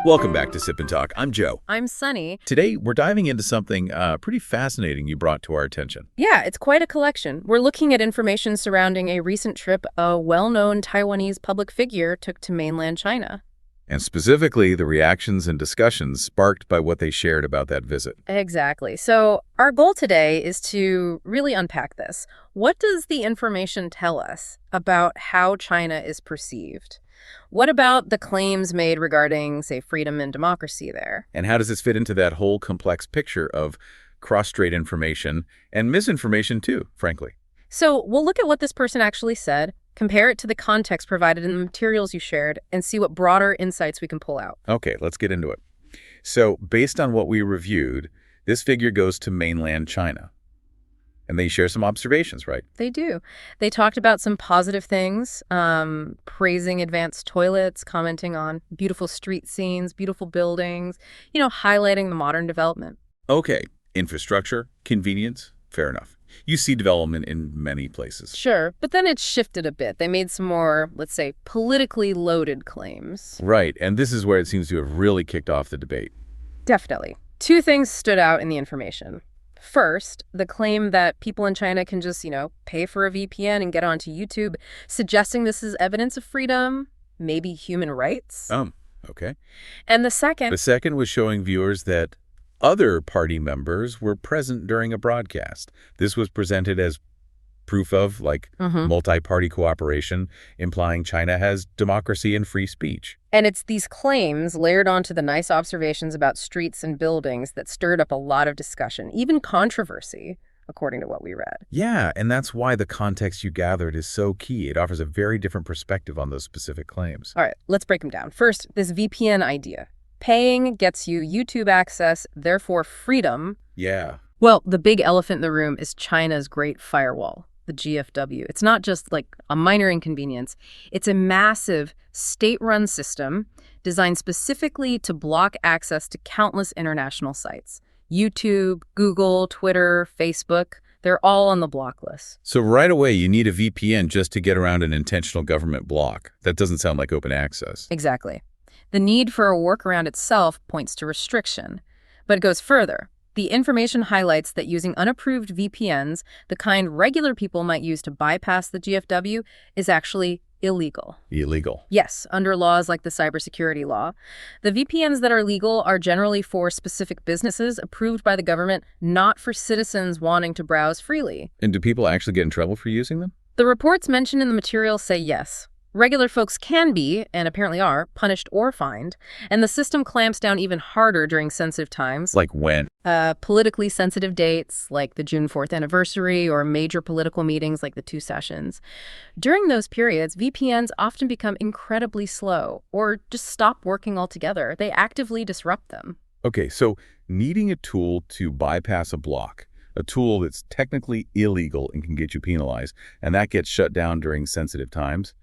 Welcome back to Sip and Talk. I'm Joe. I'm Sunny. Today, we're diving into something pretty fascinating you brought to our attention. Yeah, it's quite a collection. We're looking at information surrounding a recent trip a well-known Taiwanese public figure took to mainland China. And specifically, the reactions and discussions sparked by what they shared about that visit. Exactly. So our goal today is to really unpack this. What does the information tell us about how China is perceived? What about the claims made regarding, say, freedom and democracy there? And how does this fit into that whole complex picture of cross-strait information and misinformation too, frankly? So we'll look at what this person actually said, compare it to the context provided in the materials you shared, and see what broader insights we can pull out. Okay, let's get into it. So based on what we reviewed, this figure goes to mainland China. And they share some observations, right? They do. They talked about some positive things, praising advanced toilets, commenting on beautiful street scenes, beautiful buildings, highlighting the modern development. Okay, infrastructure, convenience, fair enough. You see development in many places. Sure, but then it shifted a bit. They made some more, let's say, politically loaded claims. Right, and this is where it seems to have really kicked off the debate. Definitely. Two things stood out in the information. First, the claim that people in China can just, pay for a VPN and get onto YouTube, suggesting this is evidence of freedom, maybe human rights. Okay. And the second... The second was showing viewers that other party members were present during a broadcast. This was presented as proof of, multi-party cooperation, implying China has democracy and free speech. And it's these claims layered onto the nice observations about streets and buildings that stirred up a lot of discussion, even controversy, according to what we read. Yeah, and that's why the context you gathered is so key. It offers a very different perspective on those specific claims. All right, let's break them down. First, this VPN idea. Paying gets you YouTube access, therefore freedom. Yeah. Well, the big elephant in the room is China's Great Firewall, the GFW. It's not just like a minor inconvenience. It's a massive state-run system designed specifically to block access to countless international sites. YouTube, Google, Twitter, Facebook, they're all on the block list. So right away, you need a VPN just to get around an intentional government block. That doesn't sound like open access. Exactly. The need for a workaround itself points to restriction, but it goes further. The information highlights that using unapproved VPNs, the kind regular people might use to bypass the GFW, is actually illegal. Illegal? Yes, under laws like the cybersecurity law. The VPNs that are legal are generally for specific businesses approved by the government, not for citizens wanting to browse freely. And do people actually get in trouble for using them? The reports mentioned in the material say yes. Regular folks can be, and apparently are, punished or fined, and the system clamps down even harder during sensitive times. Like when? Politically sensitive dates, like the June 4th anniversary, or major political meetings like the two sessions. During those periods, VPNs often become incredibly slow, or just stop working altogether. They actively disrupt them. Okay, so needing a tool to bypass a block, a tool that's technically illegal and can get you penalized, and that gets shut down during sensitive times,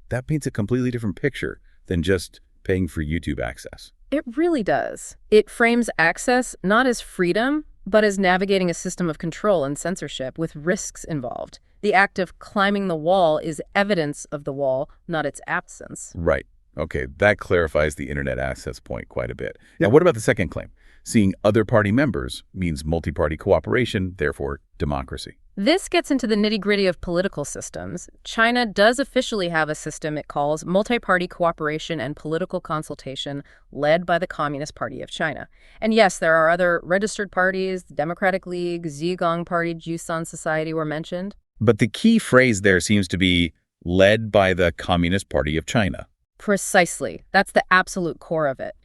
that paints a completely different picture than just paying for YouTube access. It really does. It frames access not as freedom, but as navigating a system of control and censorship with risks involved. The act of climbing the wall is evidence of the wall, not its absence. Right. Okay, that clarifies the internet access point quite a bit. Now, what about the second claim? Seeing other party members means multi-party cooperation, therefore democracy. This gets into the nitty-gritty of political systems. China does officially have a system it calls multi-party cooperation and political consultation led by the Communist Party of China. And yes, there are other registered parties, the Democratic League, Zhejiang Party, Jiusan Society were mentioned. But the key phrase there seems to be led by the Communist Party of China. Precisely. That's the absolute core of it.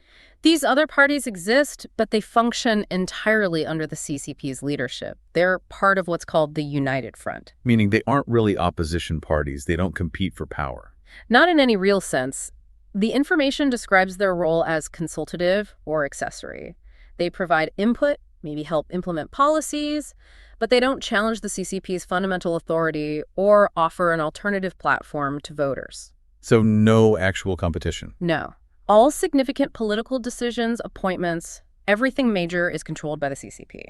These other parties exist, but they function entirely under the CCP's leadership. They're part of what's called the United Front. Meaning they aren't really opposition parties. They don't compete for power. Not in any real sense. The information describes their role as consultative or accessory. They provide input, maybe help implement policies, but they don't challenge the CCP's fundamental authority or offer an alternative platform to voters. So no actual competition? No. All significant political decisions, appointments, everything major is controlled by the CCP.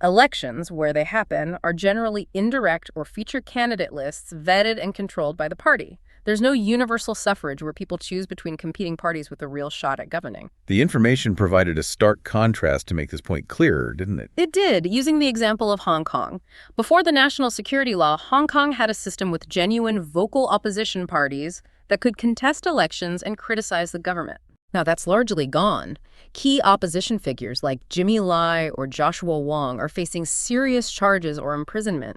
Elections, where they happen, are generally indirect or feature candidate lists vetted and controlled by the party. There's no universal suffrage where people choose between competing parties with a real shot at governing. The information provided a stark contrast to make this point clearer, didn't it? It did, using the example of Hong Kong. Before the national security law, Hong Kong had a system with genuine vocal opposition parties that could contest elections and criticize the government. Now, that's largely gone. Key opposition figures like Jimmy Lai or Joshua Wong are facing serious charges or imprisonment.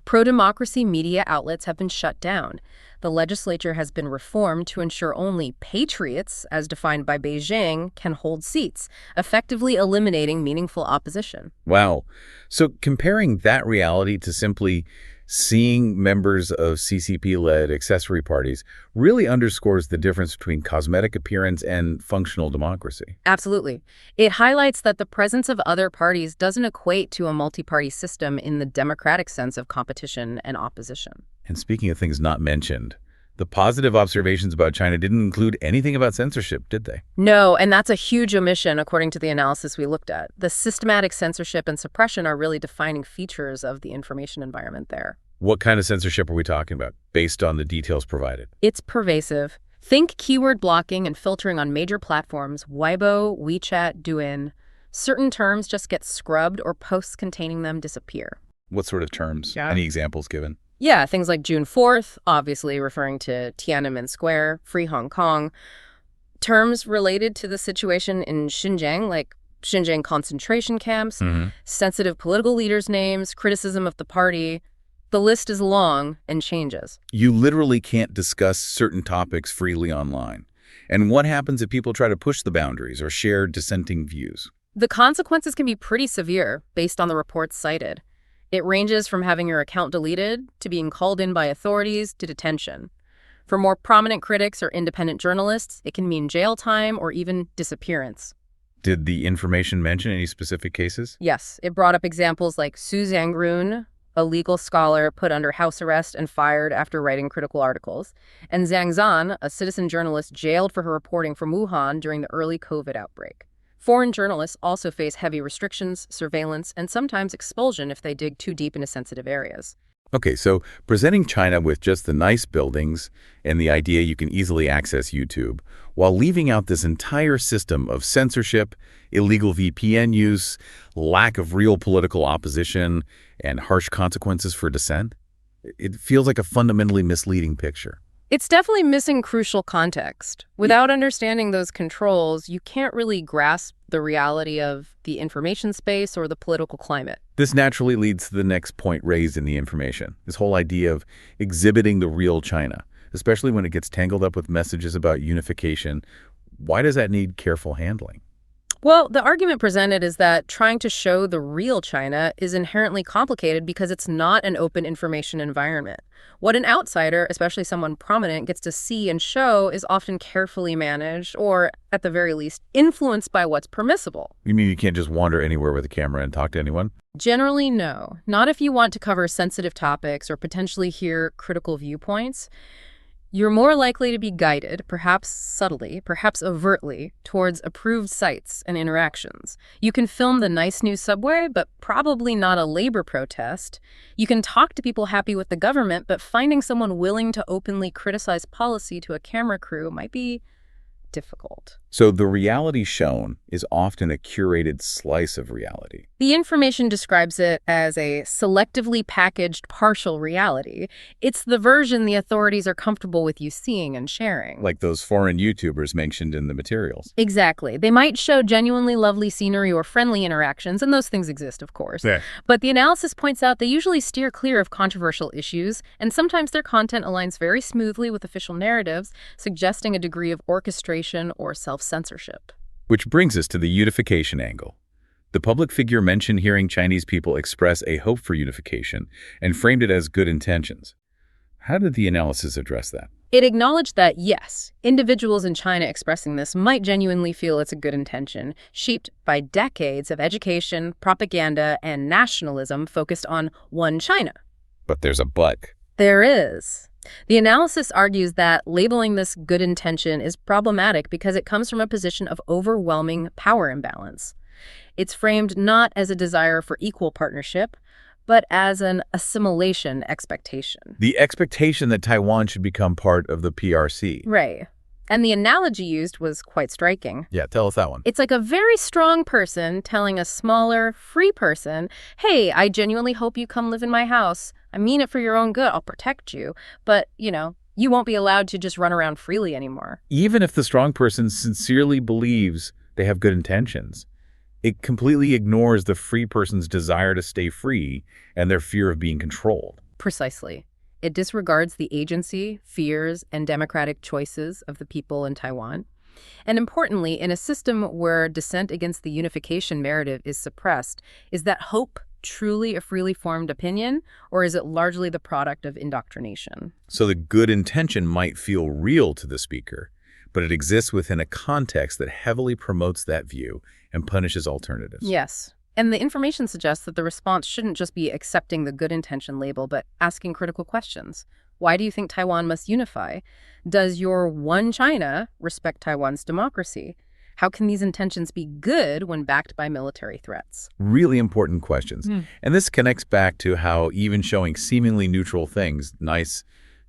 Pro-democracy media outlets have been shut down. The legislature has been reformed to ensure only patriots, as defined by Beijing, can hold seats, effectively eliminating meaningful opposition. Wow. So comparing that reality to simply seeing members of CCP-led accessory parties really underscores the difference between cosmetic appearance and functional democracy. Absolutely. It highlights that the presence of other parties doesn't equate to a multi-party system in the democratic sense of competition and opposition. And speaking of things not mentioned, the positive observations about China didn't include anything about censorship, did they? No, and that's a huge omission according to the analysis we looked at. The systematic censorship and suppression are really defining features of the information environment there. What kind of censorship are we talking about, based on the details provided? It's pervasive. Think keyword blocking and filtering on major platforms, Weibo, WeChat, Douyin. Certain terms just get scrubbed or posts containing them disappear. What sort of terms? Yeah. Any examples given? Yeah, things like June 4th, obviously referring to Tiananmen Square, Free Hong Kong. Terms related to the situation in Xinjiang, like Xinjiang concentration camps, sensitive political leaders' names, criticism of the party. The list is long and changes. You literally can't discuss certain topics freely online. And what happens if people try to push the boundaries or share dissenting views? The consequences can be pretty severe based on the reports cited. It ranges from having your account deleted to being called in by authorities to detention. For more prominent critics or independent journalists, it can mean jail time or even disappearance. Did the information mention any specific cases? Yes, it brought up examples like Su Zhangrun, a legal scholar put under house arrest and fired after writing critical articles, and Zhang Zan, a citizen journalist jailed for her reporting from Wuhan during the early COVID outbreak. Foreign journalists also face heavy restrictions, surveillance, and sometimes expulsion if they dig too deep into sensitive areas. Okay, so presenting China with just the nice buildings and the idea you can easily access YouTube, while leaving out this entire system of censorship, illegal VPN use, lack of real political opposition, and harsh consequences for dissent, it feels like a fundamentally misleading picture. It's definitely missing crucial context. Without understanding those controls, you can't really grasp the reality of the information space or the political climate. This naturally leads to the next point raised in the information, this whole idea of exhibiting the real China, especially when it gets tangled up with messages about unification. Why does that need careful handling? Well, the argument presented is that trying to show the real China is inherently complicated because it's not an open information environment. What an outsider, especially someone prominent, gets to see and show is often carefully managed or, at the very least, influenced by what's permissible. You mean you can't just wander anywhere with a camera and talk to anyone? Generally, no. Not if you want to cover sensitive topics or potentially hear critical viewpoints. You're more likely to be guided, perhaps subtly, perhaps overtly, towards approved sites and interactions. You can film the nice new subway, but probably not a labor protest. You can talk to people happy with the government, but finding someone willing to openly criticize policy to a camera crew might be difficult. So the reality shown is often a curated slice of reality. The information describes it as a selectively packaged partial reality. It's the version the authorities are comfortable with you seeing and sharing. Like those foreign YouTubers mentioned in the materials. Exactly. They might show genuinely lovely scenery or friendly interactions, and those things exist, of course. Yeah. But the analysis points out they usually steer clear of controversial issues, and sometimes their content aligns very smoothly with official narratives, suggesting a degree of orchestration or self-censorship. Which brings us to the unification angle. The public figure mentioned hearing Chinese people express a hope for unification and framed it as good intentions. How did the analysis address that? It acknowledged that, yes, individuals in China expressing this might genuinely feel it's a good intention, shaped by decades of education, propaganda, and nationalism focused on one China. But there's a but. There is. The analysis argues that labeling this good intention is problematic because it comes from a position of overwhelming power imbalance. It's framed not as a desire for equal partnership, but as an assimilation expectation. The expectation that Taiwan should become part of the PRC. Right. And the analogy used was quite striking. Yeah, tell us that one. It's like a very strong person telling a smaller, free person, hey, I genuinely hope you come live in my house. I mean it for your own good. I'll protect you. But, you won't be allowed to just run around freely anymore. Even if the strong person sincerely believes they have good intentions, it completely ignores the free person's desire to stay free and their fear of being controlled. Precisely. It disregards the agency, fears, and democratic choices of the people in Taiwan. And importantly, in a system where dissent against the unification narrative is suppressed, is that hope truly a freely formed opinion, or is it largely the product of indoctrination? So the good intention might feel real to the speaker, but it exists within a context that heavily promotes that view and punishes alternatives. Yes. And the information suggests that the response shouldn't just be accepting the good intention label, but asking critical questions. Why do you think Taiwan must unify? Does your one China respect Taiwan's democracy? How can these intentions be good when backed by military threats? Really important questions. And this connects back to how even showing seemingly neutral things, nice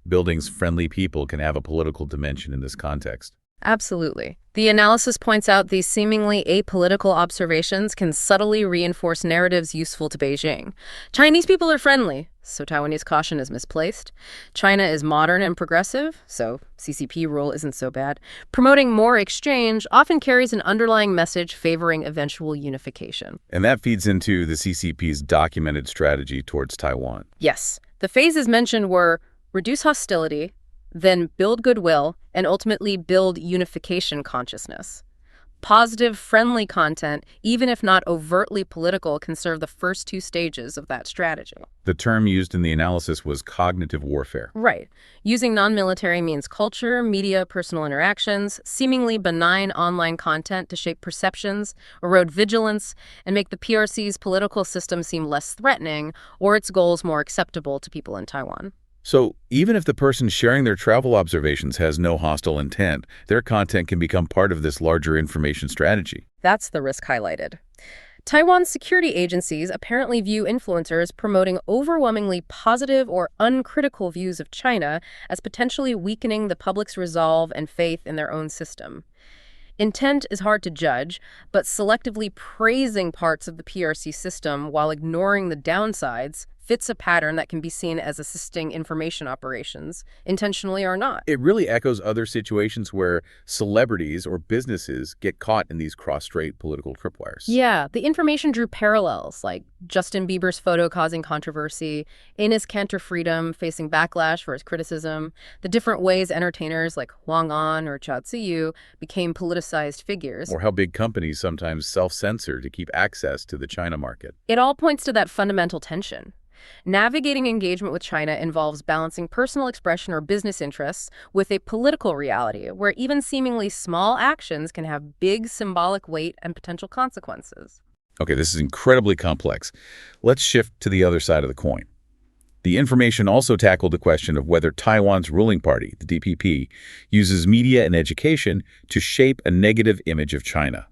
buildings, friendly people, can have a political dimension in this context. Absolutely. The analysis points out these seemingly apolitical observations can subtly reinforce narratives useful to Beijing. Chinese people are friendly, so Taiwanese caution is misplaced. China is modern and progressive, so CCP rule isn't so bad. Promoting more exchange often carries an underlying message favoring eventual unification. And that feeds into the CCP's documented strategy towards Taiwan. Yes. The phases mentioned were reduce hostility, then build goodwill, and ultimately build unification consciousness. Positive, friendly content, even if not overtly political, can serve the first two stages of that strategy. The term used in the analysis was cognitive warfare. Right. Using non-military means culture, media, personal interactions, seemingly benign online content to shape perceptions, erode vigilance, and make the PRC's political system seem less threatening or its goals more acceptable to people in Taiwan. So even if the person sharing their travel observations has no hostile intent, their content can become part of this larger information strategy. That's the risk highlighted. Taiwan's security agencies apparently view influencers promoting overwhelmingly positive or uncritical views of China as potentially weakening the public's resolve and faith in their own system. Intent is hard to judge, but selectively praising parts of the PRC system while ignoring the downsides fits a pattern that can be seen as assisting information operations, intentionally or not. It really echoes other situations where celebrities or businesses get caught in these cross-strait political tripwires. Yeah, the information drew parallels, like Justin Bieber's photo causing controversy, Ines Kanter Freedom facing backlash for his criticism, the different ways entertainers like Wang An or Zhao Ziyu became politicized figures. Or how big companies sometimes self-censor to keep access to the China market. It all points to that fundamental tension. Navigating engagement with China involves balancing personal expression or business interests with a political reality where even seemingly small actions can have big symbolic weight and potential consequences. Okay, this is incredibly complex. Let's shift to the other side of the coin. The information also tackled the question of whether Taiwan's ruling party, the DPP, uses media and education to shape a negative image of China.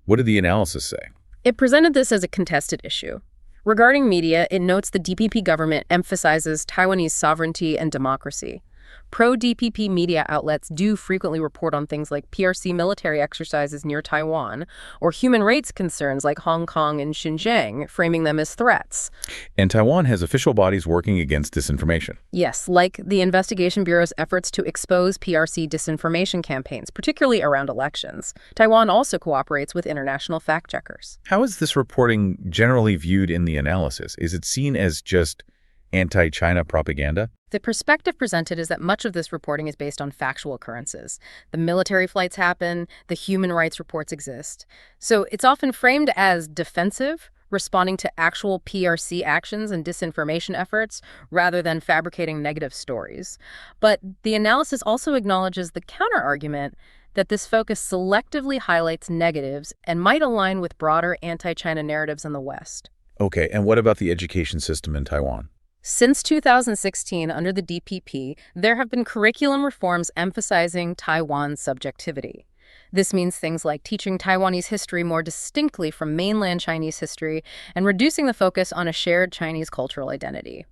What did the analysis say? It presented this as a contested issue. Regarding media, it notes the DPP government emphasizes Taiwanese sovereignty and democracy. Pro-DPP media outlets do frequently report on things like PRC military exercises near Taiwan or human rights concerns like Hong Kong and Xinjiang, framing them as threats. And Taiwan has official bodies working against disinformation. Yes, like the Investigation Bureau's efforts to expose PRC disinformation campaigns, particularly around elections. Taiwan also cooperates with international fact-checkers. How is this reporting generally viewed in the analysis? Is it seen as just anti-China propaganda? The perspective presented is that much of this reporting is based on factual occurrences. The military flights happen, the human rights reports exist. So it's often framed as defensive, responding to actual PRC actions and disinformation efforts, rather than fabricating negative stories. But the analysis also acknowledges the counter-argument that this focus selectively highlights negatives and might align with broader anti-China narratives in the West. Okay, and what about the education system in Taiwan? Since 2016, under the DPP, there have been curriculum reforms emphasizing Taiwan's subjectivity. This means things like teaching Taiwanese history more distinctly from mainland Chinese history and reducing the focus on a shared Chinese cultural identity.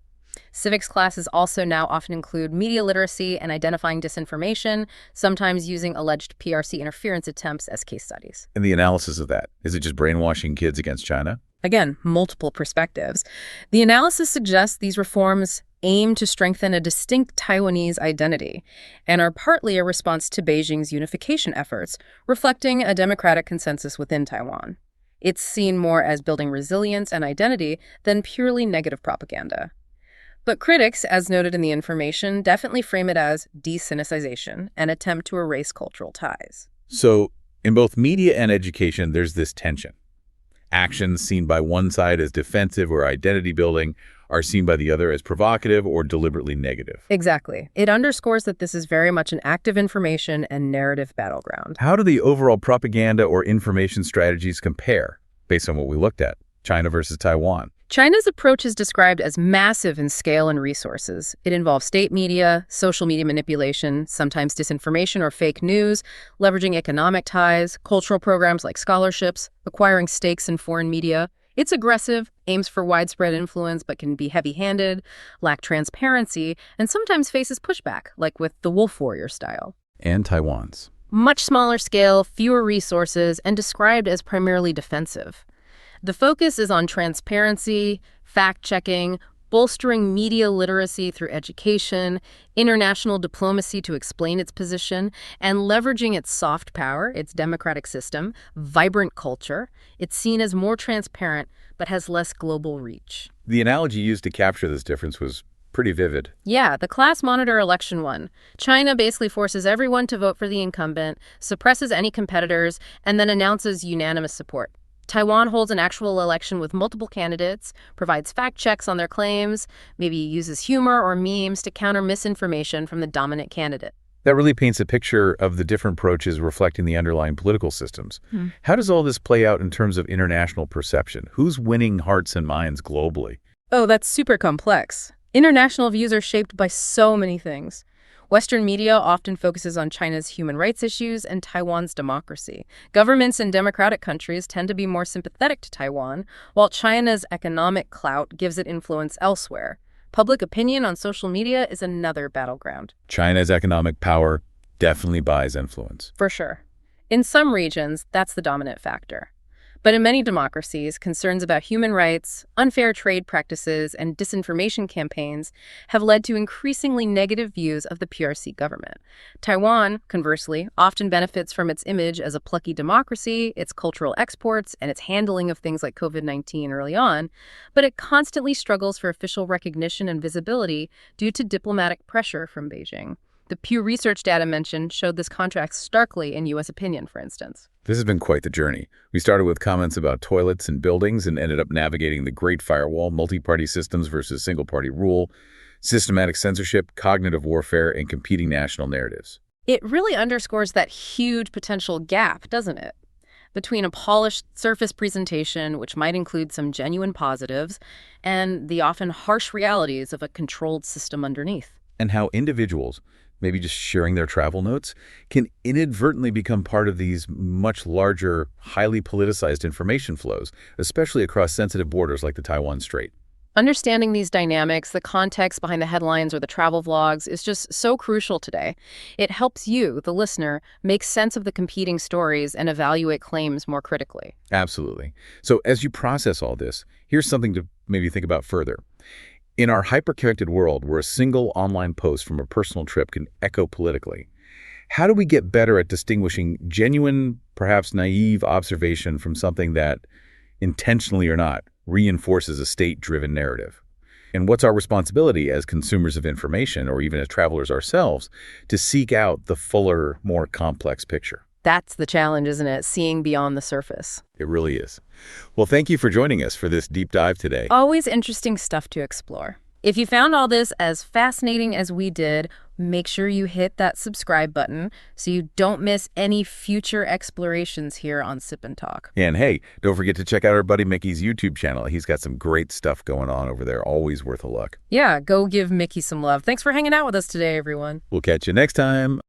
Civics classes also now often include media literacy and identifying disinformation, sometimes using alleged PRC interference attempts as case studies. And the analysis of that, is it just brainwashing kids against China? Again, multiple perspectives. The analysis suggests these reforms aim to strengthen a distinct Taiwanese identity and are partly a response to Beijing's unification efforts, reflecting a democratic consensus within Taiwan. It's seen more as building resilience and identity than purely negative propaganda. But critics, as noted in the information, definitely frame it as de-Sinicization, an attempt to erase cultural ties. So, in both media and education, there's this tension. Actions seen by one side as defensive or identity-building are seen by the other as provocative or deliberately negative. Exactly. It underscores that this is very much an active information and narrative battleground. How do the overall propaganda or information strategies compare, based on what we looked at, China versus Taiwan? China's approach is described as massive in scale and resources. It involves state media, social media manipulation, sometimes disinformation or fake news, leveraging economic ties, cultural programs like scholarships, acquiring stakes in foreign media. It's aggressive, aims for widespread influence, but can be heavy-handed, lack transparency, and sometimes faces pushback, like with the wolf warrior style. And Taiwan's. Much smaller scale, fewer resources, and described as primarily defensive. The focus is on transparency, fact-checking, bolstering media literacy through education, international diplomacy to explain its position, and leveraging its soft power, its democratic system, vibrant culture. It's seen as more transparent, but has less global reach. The analogy used to capture this difference was pretty vivid. Yeah, the class monitor election one. China basically forces everyone to vote for the incumbent, suppresses any competitors, and then announces unanimous support. Taiwan holds an actual election with multiple candidates, provides fact checks on their claims, maybe uses humor or memes to counter misinformation from the dominant candidate. That really paints a picture of the different approaches reflecting the underlying political systems. How does all this play out in terms of international perception? Who's winning hearts and minds globally? Oh, that's super complex. International views are shaped by so many things. Western media often focuses on China's human rights issues and Taiwan's democracy. Governments in democratic countries tend to be more sympathetic to Taiwan, while China's economic clout gives it influence elsewhere. Public opinion on social media is another battleground. China's economic power definitely buys influence. For sure. In some regions, that's the dominant factor. But in many democracies, concerns about human rights, unfair trade practices, and disinformation campaigns have led to increasingly negative views of the PRC government. Taiwan, conversely, often benefits from its image as a plucky democracy, its cultural exports, and its handling of things like COVID-19 early on, but it constantly struggles for official recognition and visibility due to diplomatic pressure from Beijing. The Pew Research data mentioned showed this contrast starkly in U.S. opinion, for instance. This has been quite the journey. We started with comments about toilets and buildings and ended up navigating the Great Firewall, multi-party systems versus single-party rule, systematic censorship, cognitive warfare, and competing national narratives. It really underscores that huge potential gap, doesn't it? Between a polished surface presentation, which might include some genuine positives, and the often harsh realities of a controlled system underneath. And how individuals, maybe just sharing their travel notes, can inadvertently become part of these much larger, highly politicized information flows, especially across sensitive borders like the Taiwan Strait. Understanding these dynamics, the context behind the headlines or the travel vlogs, is just so crucial today. It helps you, the listener, make sense of the competing stories and evaluate claims more critically. Absolutely. So as you process all this, here's something to maybe think about further. In our hyper-connected world where a single online post from a personal trip can echo politically, how do we get better at distinguishing genuine, perhaps naive observation from something that, intentionally or not, reinforces a state-driven narrative? And what's our responsibility as consumers of information, or even as travelers ourselves, to seek out the fuller, more complex picture? That's the challenge, isn't it? Seeing beyond the surface. It really is. Well, thank you for joining us for this deep dive today. Always interesting stuff to explore. If you found all this as fascinating as we did, make sure you hit that subscribe button so you don't miss any future explorations here on Sip&Talk. And hey, don't forget to check out our buddy Micky's YouTube channel. He's got some great stuff going on over there. Always worth a look. Yeah, go give Micky some love. Thanks for hanging out with us today, everyone. We'll catch you next time.